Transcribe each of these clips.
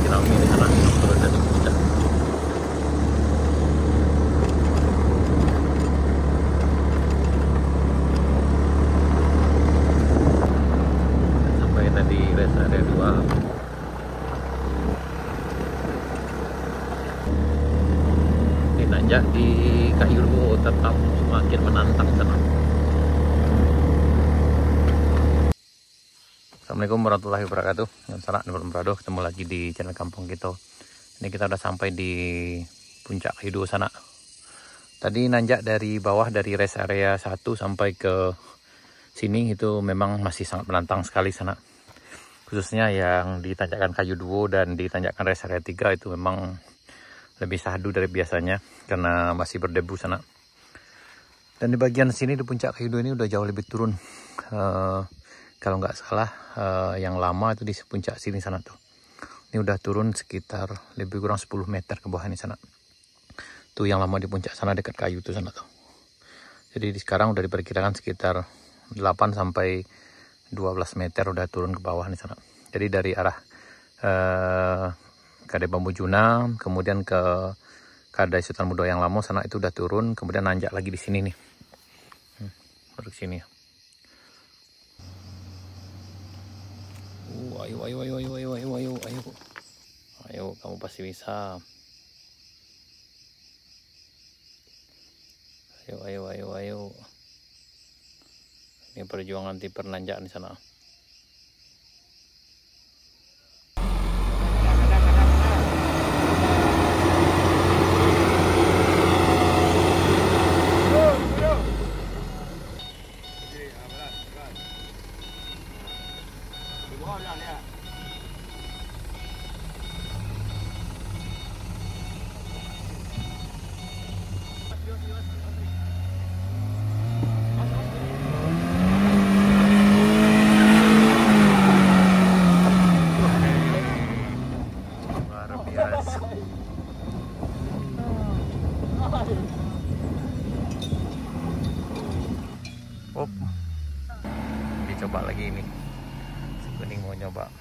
lagi ramai di sana turun dari puncak. Sampai tadi rest area 2. Nanjak di Kayu Luo tetap semakin menantang sana. Assalamualaikum warahmatullahi wabarakatuh. Yang salah berado, ketemu lagi di channel Kampung Kita. Ini kita udah sampai di puncak Kayu Luo sana. Tadi nanjak dari bawah dari rest area 1 sampai ke sini itu memang masih sangat menantang sekali sana. Khususnya yang di tanjakan Kayu Luo dan di tanjakan rest area 3 itu memang lebih sahdu dari biasanya karena masih berdebu sana. Dan di bagian sini di puncak Kayu Luo ini udah jauh lebih turun. Kalau nggak salah yang lama itu di puncak sini sana tuh. Ini udah turun sekitar lebih kurang 10 meter ke bawah ini sana. Tuh yang lama di puncak sana dekat kayu tuh sana tuh. Jadi sekarang udah diperkirakan sekitar 8 sampai 12 meter udah turun ke bawah nih sana. Jadi dari arah Kadai Bambu Juna, kemudian ke Kadai Sultan Mudo yang lama sana itu udah turun, kemudian nanjak lagi di sini nih. Baru sini ya. Ayo, kamu pasti bisa. Ayo. Ini perjuangan di penanjakan di sana. Dicoba lagi ini. Si kuning mau nyoba.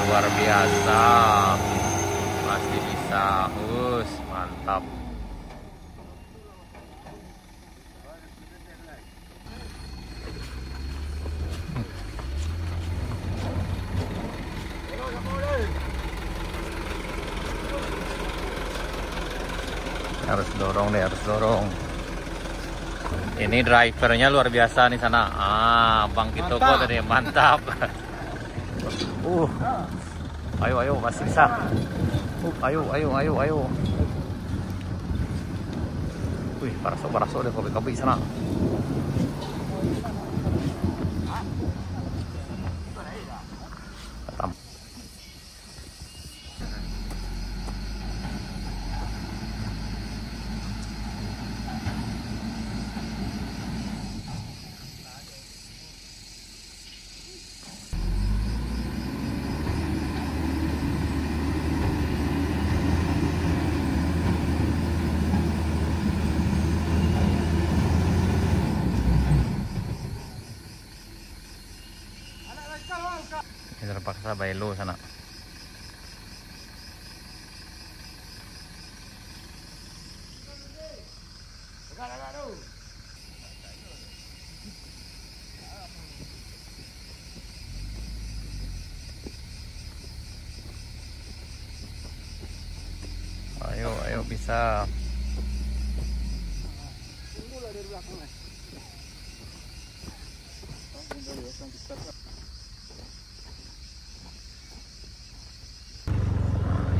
Luar biasa. Masih bisa. Mantap. Harus dorong. Ini drivernya luar biasa nih sana. Bang Kito kok tadi mantap. Ayo masih bisa. Ayo. Wih, paraso deh kopi sana. Ini terpaksa bailo sana. Ayo bisa.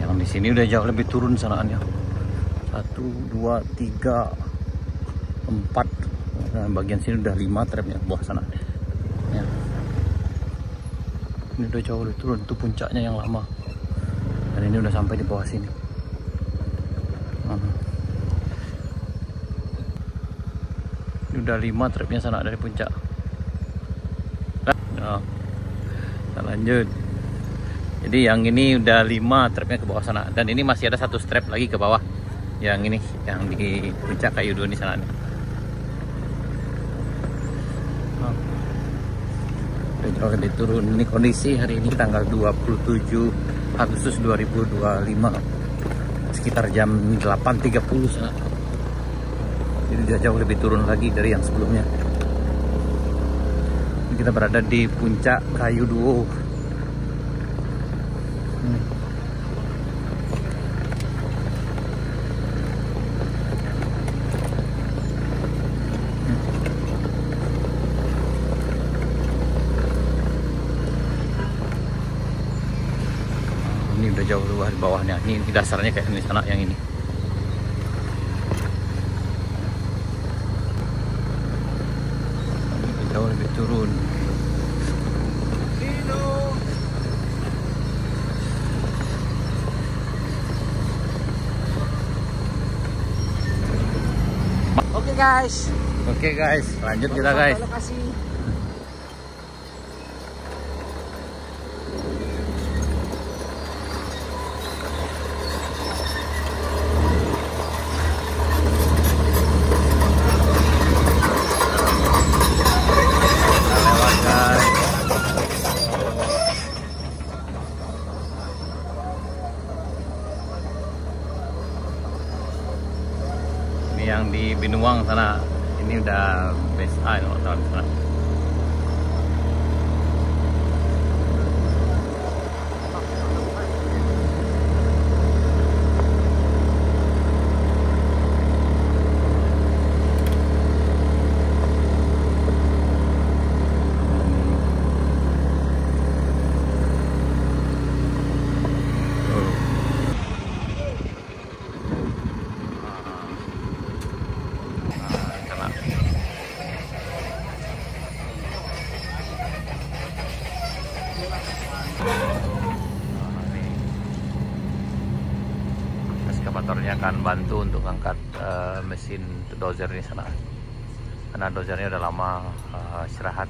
Yang di sini udah jauh lebih turun sanaannya. 1, 2, 3, 4. Nah, bagian sini udah 5 trapnya bawah sana. Ya. Ini udah jauh lebih turun. Itu puncaknya yang lama. Dan ini udah sampai di bawah sini. Ini udah 5 trapnya sana dari puncak. Oh, kita lanjut. Jadi yang ini udah 5 trapnya ke bawah sana, dan ini masih ada 1 strap lagi ke bawah. Yang ini, yang di puncak kayu dua di sana nih. Oh. Udah jauh lebih turun. Ini kondisi hari ini tanggal 27 Agustus 2025, sekitar jam 8.30 sana. Jadi udah jauh lebih turun lagi dari yang sebelumnya. Kita berada di puncak kayu duo. Ini udah jauh luar di bawahnya. Ini dasarnya kayak ini sana yang ini. Ini jauh lebih turun. Oke guys, lanjut kita guys. Yang di Binuang sana, ini udah base A kalau tahu di sana. Eskavatornya akan bantu untuk angkat mesin dozer di sana, karena dozernya udah lama istirahat.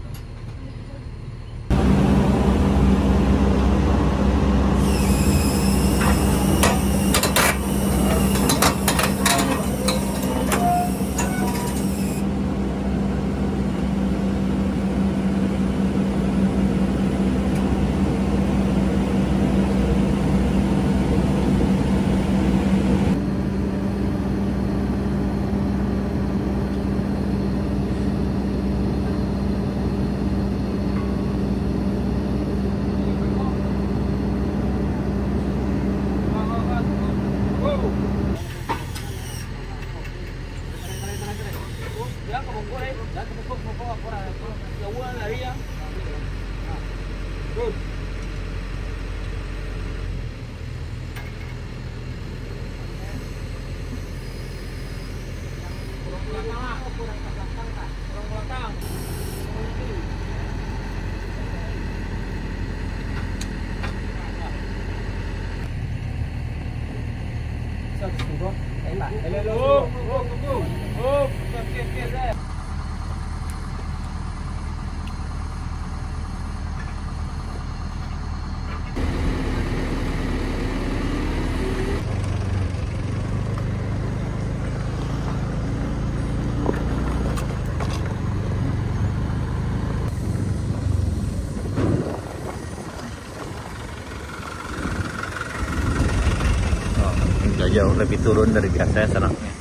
Jauh lebih turun dari biasanya senangnya.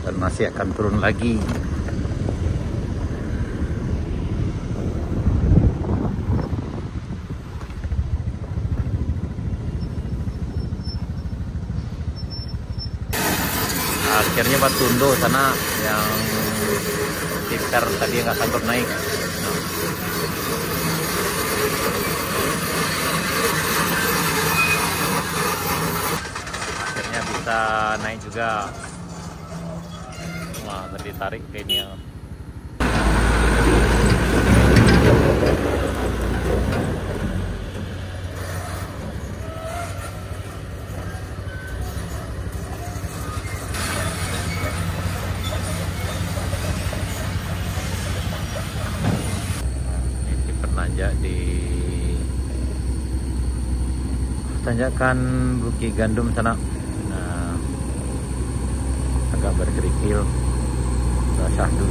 Dan masih akan turun lagi. Akhirnya Batundo sana yang tikar tadi nggak sanggup naik. bisa naik juga. Wah, tadi tarik kayaknya. Ini penanjak di tanjakan Bukit Gandum sana. Nah, agak berkerikil, basah dulu.